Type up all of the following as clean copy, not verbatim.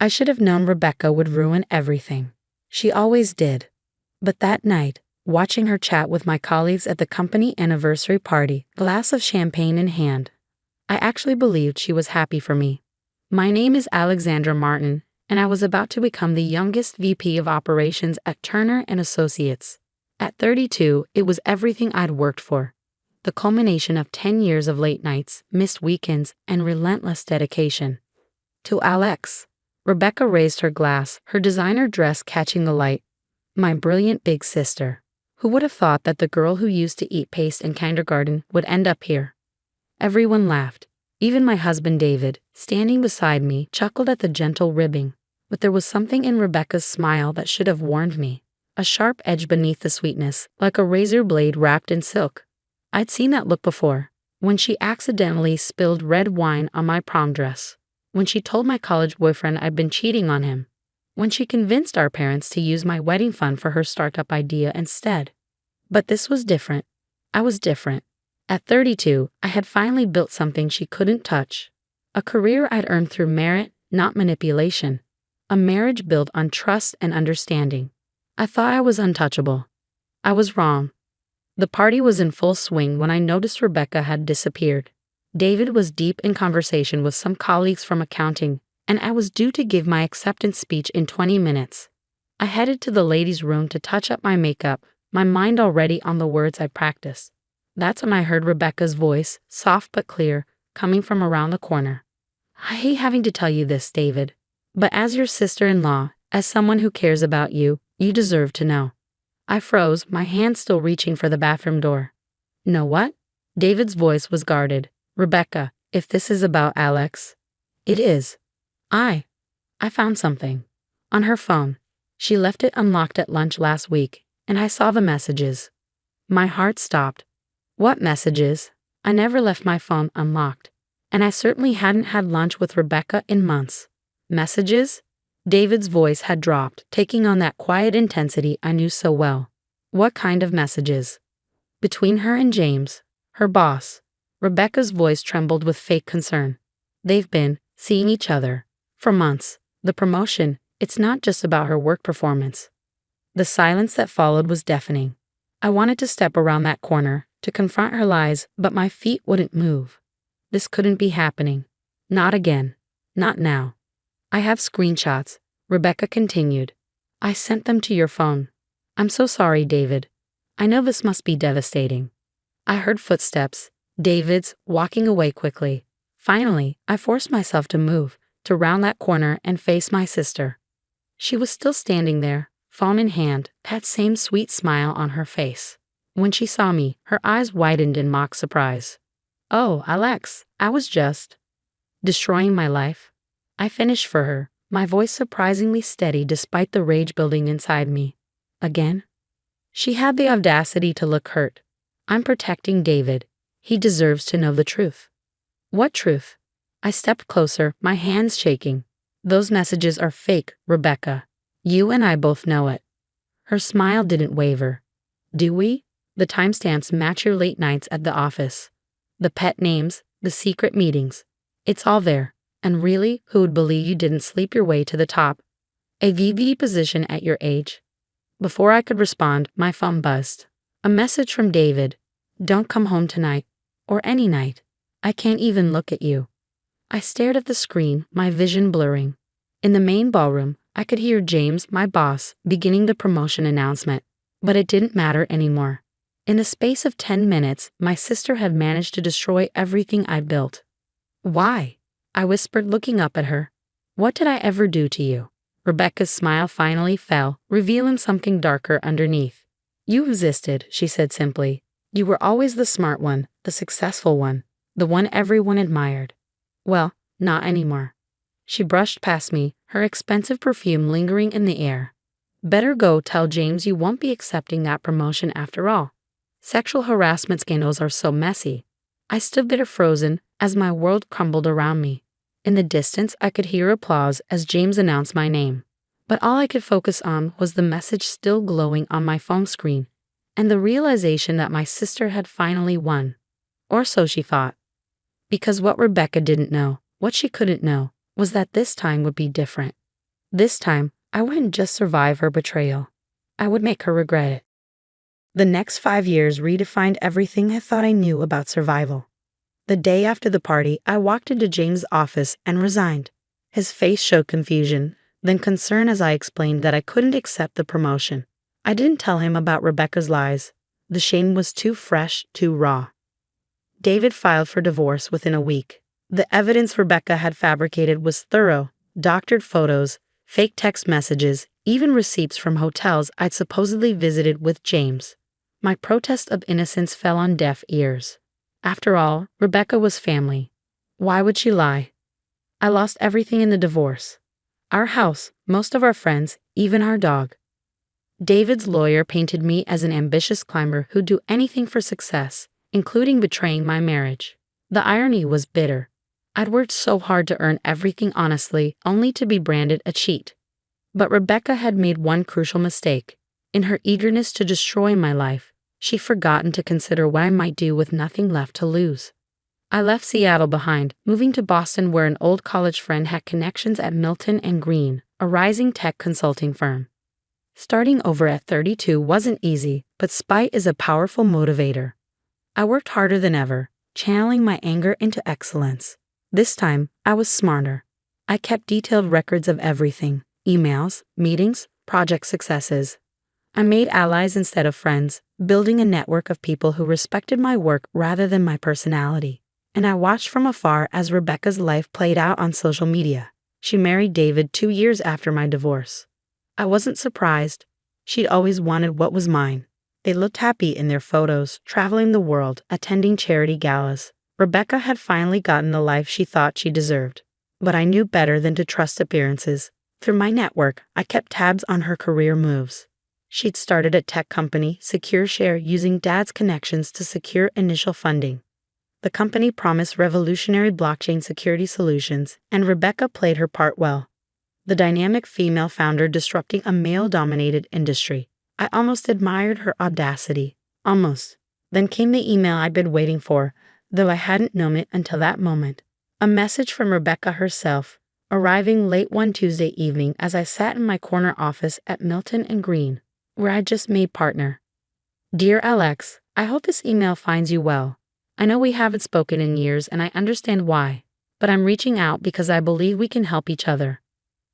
I should have known Rebecca would ruin everything. She always did. But that night, watching her chat with my colleagues at the company anniversary party, glass of champagne in hand, I actually believed she was happy for me. My name is Alexandra Martin, and I was about to become the youngest VP of operations at Turner & Associates. At 32, it was everything I'd worked for. The culmination of 10 years of late nights, missed weekends, and relentless dedication. To Alex, Rebecca raised her glass, her designer dress catching the light. My brilliant big sister. Who would have thought that the girl who used to eat paste in kindergarten would end up here? Everyone laughed. Even my husband David, standing beside me, chuckled at the gentle ribbing. But there was something in Rebecca's smile that should have warned me. A sharp edge beneath the sweetness, like a razor blade wrapped in silk. I'd seen that look before, when she accidentally spilled red wine on my prom dress. When she told my college boyfriend I'd been cheating on him. When she convinced our parents to use my wedding fund for her startup idea instead. But this was different. I was different. At 32, I had finally built something she couldn't touch. A career I'd earned through merit, not manipulation. A marriage built on trust and understanding. I thought I was untouchable. I was wrong. The party was in full swing when I noticed Rebecca had disappeared. David was deep in conversation with some colleagues from accounting, and I was due to give my acceptance speech in 20 minutes. I headed to the ladies' room to touch up my makeup, my mind already on the words I practiced. That's when I heard Rebecca's voice, soft but clear, coming from around the corner. I hate having to tell you this, David, but as your sister-in-law, as someone who cares about you, you deserve to know. I froze, my hand still reaching for the bathroom door. Know what? David's voice was guarded. Rebecca, if this is about Alex. It is. I found something. On her phone. She left it unlocked at lunch last week, and I saw the messages. My heart stopped. What messages? I never left my phone unlocked, and I certainly hadn't had lunch with Rebecca in months. Messages? David's voice had dropped, taking on that quiet intensity I knew so well. What kind of messages? Between her and James, her boss. Rebecca's voice trembled with fake concern. They've been seeing each other for months. The promotion, it's not just about her work performance. The silence that followed was deafening. I wanted to step around that corner, to confront her lies, but my feet wouldn't move. This couldn't be happening. Not again. Not now. I have screenshots, Rebecca continued. I sent them to your phone. I'm so sorry, David. I know this must be devastating. I heard footsteps, David's, walking away quickly. Finally, I forced myself to move, to round that corner and face my sister. She was still standing there, phone in hand, that same sweet smile on her face. When she saw me, her eyes widened in mock surprise. Oh, Alex, I was just destroying my life. I finished for her, my voice surprisingly steady despite the rage building inside me. Again? She had the audacity to look hurt. I'm protecting David. He deserves to know the truth. What truth? I stepped closer, my hands shaking. Those messages are fake, Rebecca. You and I both know it. Her smile didn't waver. Do we? The timestamps match your late nights at the office. The pet names, the secret meetings. It's all there. And really, who would believe you didn't sleep your way to the top? A VP position at your age? Before I could respond, my phone buzzed. A message from David. Don't come home tonight. Or any night. I can't even look at you. I stared at the screen, my vision blurring. In the main ballroom, I could hear James, my boss, beginning the promotion announcement. But it didn't matter anymore. In the space of 10 minutes, my sister had managed to destroy everything I'd built. Why? I whispered, looking up at her. What did I ever do to you? Rebecca's smile finally fell, revealing something darker underneath. You existed, she said simply. You were always the smart one, the successful one, the one everyone admired. Well, not anymore. She brushed past me, her expensive perfume lingering in the air. Better go tell James you won't be accepting that promotion after all. Sexual harassment scandals are so messy. I stood there frozen as my world crumbled around me. In the distance, I could hear applause as James announced my name. But all I could focus on was the message still glowing on my phone screen, and the realization that my sister had finally won. Or so she thought. Because what Rebecca didn't know, what she couldn't know, was that this time would be different. This time, I wouldn't just survive her betrayal. I would make her regret it. The next 5 years redefined everything I thought I knew about survival. The day after the party, I walked into James' office and resigned. His face showed confusion, then concern as I explained that I couldn't accept the promotion. I didn't tell him about Rebecca's lies. The shame was too fresh, too raw. David filed for divorce within a week. The evidence Rebecca had fabricated was thorough: doctored photos, fake text messages, even receipts from hotels I'd supposedly visited with James. My protest of innocence fell on deaf ears. After all, Rebecca was family. Why would she lie? I lost everything in the divorce. Our house, most of our friends, even our dog. David's lawyer painted me as an ambitious climber who'd do anything for success, including betraying my marriage. The irony was bitter. I'd worked so hard to earn everything honestly, only to be branded a cheat. But Rebecca had made one crucial mistake. In her eagerness to destroy my life, she'd forgotten to consider what I might do with nothing left to lose. I left Seattle behind, moving to Boston where an old college friend had connections at Milton and Green, a rising tech consulting firm. Starting over at 32 wasn't easy, but spite is a powerful motivator. I worked harder than ever, channeling my anger into excellence. This time, I was smarter. I kept detailed records of everything: emails, meetings, project successes. I made allies instead of friends, building a network of people who respected my work rather than my personality. And I watched from afar as Rebecca's life played out on social media. She married David 2 years after my divorce. I wasn't surprised. She'd always wanted what was mine. They looked happy in their photos, traveling the world, attending charity galas. Rebecca had finally gotten the life she thought she deserved. But I knew better than to trust appearances. Through my network, I kept tabs on her career moves. She'd started a tech company, SecureShare, using Dad's connections to secure initial funding. The company promised revolutionary blockchain security solutions, and Rebecca played her part well. The dynamic female founder disrupting a male-dominated industry. I almost admired her audacity. Almost. Then came the email I'd been waiting for, though I hadn't known it until that moment. A message from Rebecca herself, arriving late one Tuesday evening as I sat in my corner office at Milton and Green, where I'd just made partner. Dear Alex, I hope this email finds you well. I know we haven't spoken in years and I understand why, but I'm reaching out because I believe we can help each other.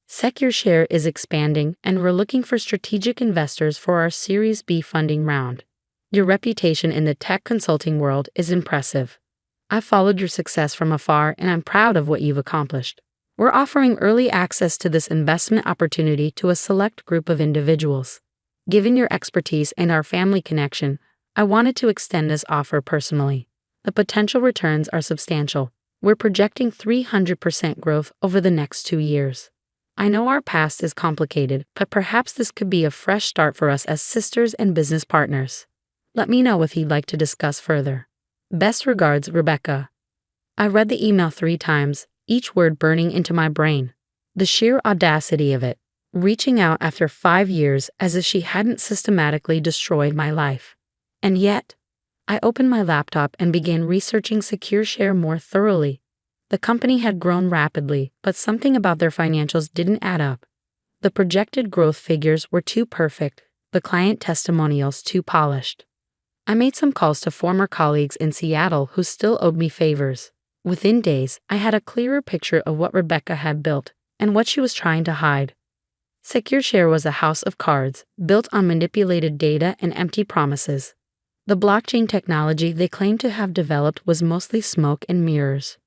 SecureShare is expanding and we're looking for strategic investors for our Series B funding round. Your reputation in the tech consulting world is impressive. I've followed your success from afar and I'm proud of what you've accomplished. We're offering early access to this investment opportunity to a select group of individuals. Given your expertise and our family connection, I wanted to extend this offer personally. The potential returns are substantial. We're projecting 300% growth over the next 2 years. I know our past is complicated, but perhaps this could be a fresh start for us as sisters and business partners. Let me know if you'd like to discuss further. Best regards, Rebecca. I read the email 3 times, each word burning into my brain. The sheer audacity of it, reaching out after 5 years as if she hadn't systematically destroyed my life. And yet, I opened my laptop and began researching SecureShare more thoroughly. The company had grown rapidly, but something about their financials didn't add up. The projected growth figures were too perfect, the client testimonials too polished. I made some calls to former colleagues in Seattle who still owed me favors. Within days, I had a clearer picture of what Rebecca had built and what she was trying to hide. SecureShare was a house of cards, built on manipulated data and empty promises. The blockchain technology they claimed to have developed was mostly smoke and mirrors.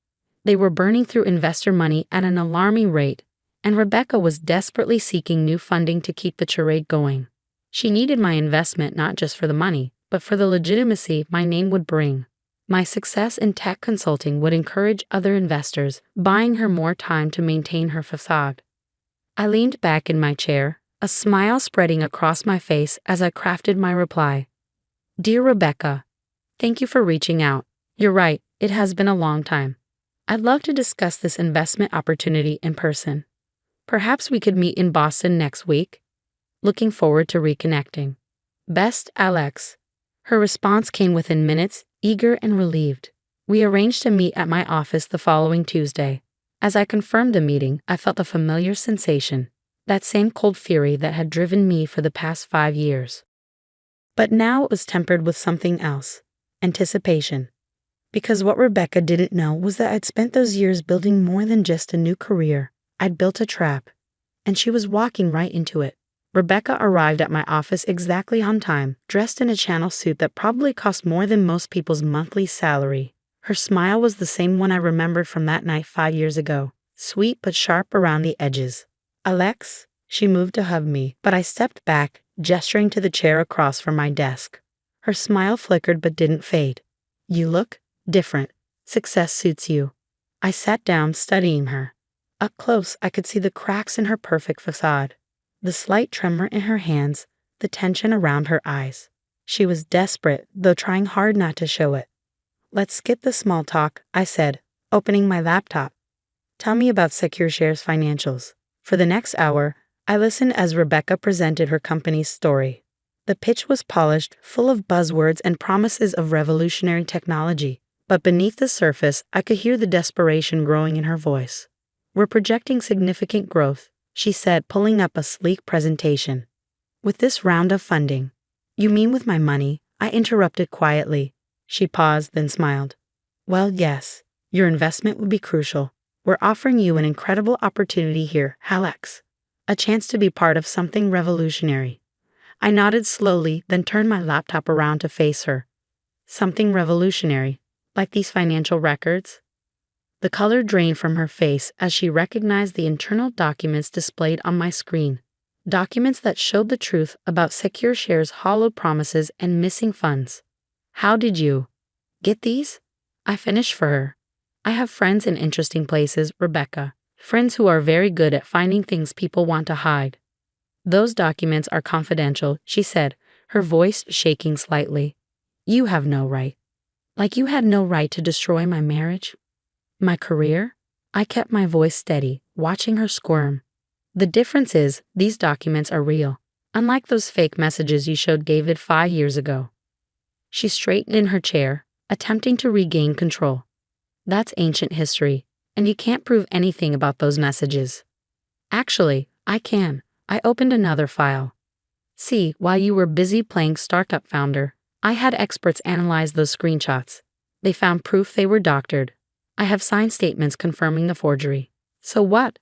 They were burning through investor money at an alarming rate, and Rebecca was desperately seeking new funding to keep the charade going. She needed my investment not just for the money, but for the legitimacy my name would bring. My success in tech consulting would encourage other investors, buying her more time to maintain her facade. I leaned back in my chair, a smile spreading across my face as I crafted my reply. Dear Rebecca, thank you for reaching out. You're right, it has been a long time. I'd love to discuss this investment opportunity in person. Perhaps we could meet in Boston next week. Looking forward to reconnecting. Best, Alex. Her response came within minutes, eager and relieved. We arranged to meet at my office the following Tuesday. As I confirmed the meeting, I felt a familiar sensation. that same cold fury that had driven me for the past 5 years. But now it was tempered with something else: anticipation. Because what Rebecca didn't know was that I'd spent those years building more than just a new career. I'd built a trap, and she was walking right into it. Rebecca arrived at my office exactly on time, dressed in a Chanel suit that probably cost more than most people's monthly salary. Her smile was the same one I remembered from that night 5 years ago, sweet but sharp around the edges. "Alex?" She moved to hug me, but I stepped back, gesturing to the chair across from my desk. Her smile flickered but didn't fade. "You look different. Success suits you." I sat down, studying her. Up close, I could see the cracks in her perfect facade, the slight tremor in her hands, the tension around her eyes. She was desperate, though trying hard not to show it. "Let's skip the small talk," I said, opening my laptop. "Tell me about SecureShare's financials." For the next hour, I listened as Rebecca presented her company's story. The pitch was polished, full of buzzwords and promises of revolutionary technology. But beneath the surface, I could hear the desperation growing in her voice. "We're projecting significant growth," she said, pulling up a sleek presentation. "With this round of funding." "You mean with my money?" I interrupted quietly. She paused, then smiled. "Well, yes. Your investment would be crucial. We're offering you an incredible opportunity here, Alex. A chance to be part of something revolutionary." I nodded slowly, then turned my laptop around to face her. "Something revolutionary? Like these financial records?" The color drained from her face as she recognized the internal documents displayed on my screen. Documents that showed the truth about SecureShare's hollow promises and missing funds. "How did you get these?" I finished for her. "I have friends in interesting places, Rebecca. Friends who are very good at finding things people want to hide." "Those documents are confidential," she said, her voice shaking slightly. "You have no right." "Like you had no right to destroy my marriage? My career?" I kept my voice steady, watching her squirm. "The difference is, these documents are real, unlike those fake messages you showed David 5 years ago." She straightened in her chair, attempting to regain control. "That's ancient history, and you can't prove anything about those messages." "Actually, I can." I opened another file. "See, while you were busy playing startup founder, I had experts analyze those screenshots. They found proof they were doctored. I have signed statements confirming the forgery." "So what?"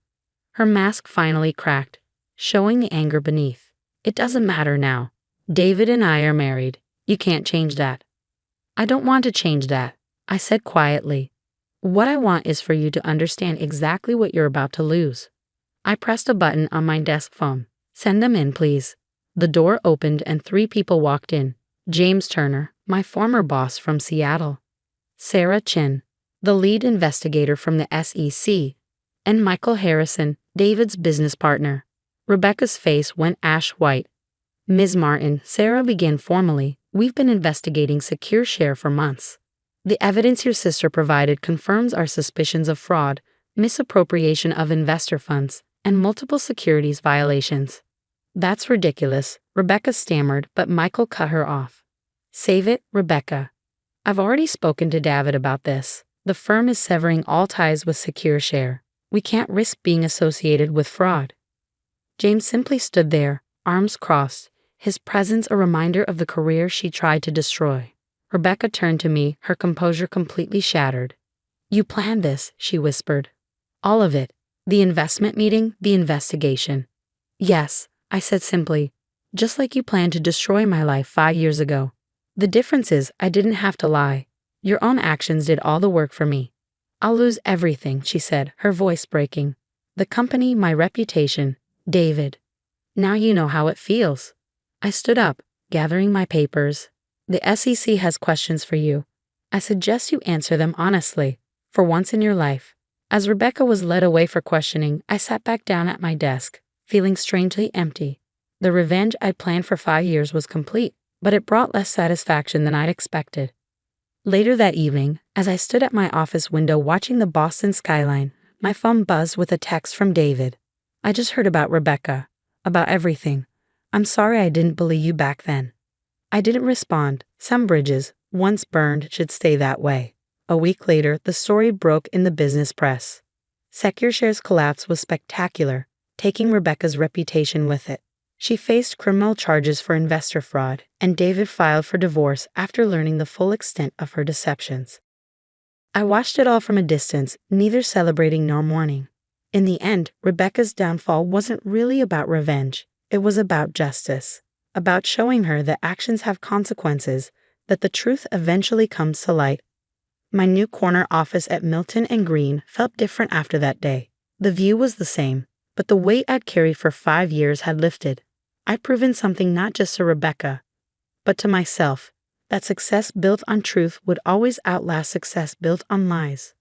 Her mask finally cracked, showing the anger beneath. "It doesn't matter now. David and I are married. You can't change that." "I don't want to change that," I said quietly. "What I want is for you to understand exactly what you're about to lose." I pressed a button on my desk phone. "Send them in, please." The door opened and 3 people walked in. James Turner, my former boss from Seattle; Sarah Chin, the lead investigator from the SEC; and Michael Harrison, David's business partner. Rebecca's face went ash white. "Ms. Martin," Sarah began formally, "we've been investigating SecureShare for months. The evidence your sister provided confirms our suspicions of fraud, misappropriation of investor funds, and multiple securities violations." "That's ridiculous," Rebecca stammered, but Michael cut her off. "Save it, Rebecca. I've already spoken to David about this. The firm is severing all ties with SecureShare. We can't risk being associated with fraud." James simply stood there, arms crossed, his presence a reminder of the career she tried to destroy. Rebecca turned to me, her composure completely shattered. "You planned this," she whispered. "All of it. The investment meeting, the investigation." "Yes," I said simply, "just like you planned to destroy my life 5 years ago. The difference is I didn't have to lie. Your own actions did all the work for me." "I'll lose everything," she said, her voice breaking. "The company, my reputation, David. Now you know how it feels." I stood up, gathering my papers. "The SEC has questions for you. I suggest you answer them honestly, for once in your life." As Rebecca was led away for questioning, I sat back down at my desk, feeling strangely empty. The revenge I'd planned for 5 years was complete, but it brought less satisfaction than I'd expected. Later that evening, as I stood at my office window watching the Boston skyline, my phone buzzed with a text from David. "I just heard about Rebecca. About everything. I'm sorry I didn't believe you back then." I didn't respond. Some bridges, once burned, should stay that way. A week later, the story broke in the business press. SecureShare's collapse was spectacular. taking Rebecca's reputation with it. She faced criminal charges for investor fraud, and David filed for divorce after learning the full extent of her deceptions. I watched it all from a distance, neither celebrating nor mourning. In the end, Rebecca's downfall wasn't really about revenge. It was about justice, about showing her that actions have consequences, that the truth eventually comes to light. My new corner office at Milton and Green felt different after that day. The view was the same, but the weight I'd carried for 5 years had lifted. I'd proven something not just to Rebecca, but to myself, that success built on truth would always outlast success built on lies.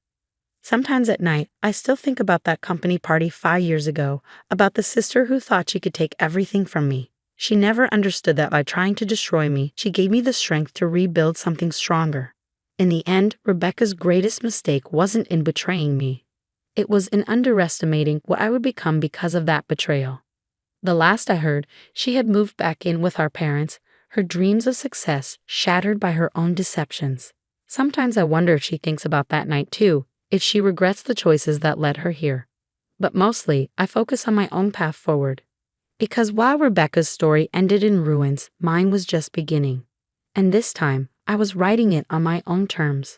Sometimes at night, I still think about that company party 5 years ago, about the sister who thought she could take everything from me. She never understood that by trying to destroy me, she gave me the strength to rebuild something stronger. In the end, Rebecca's greatest mistake wasn't in betraying me. It was in underestimating what I would become because of that betrayal. The last I heard, she had moved back in with our parents, her dreams of success shattered by her own deceptions. Sometimes I wonder if she thinks about that night too, if she regrets the choices that led her here. But mostly, I focus on my own path forward. Because while Rebecca's story ended in ruins, mine was just beginning. And this time, I was writing it on my own terms.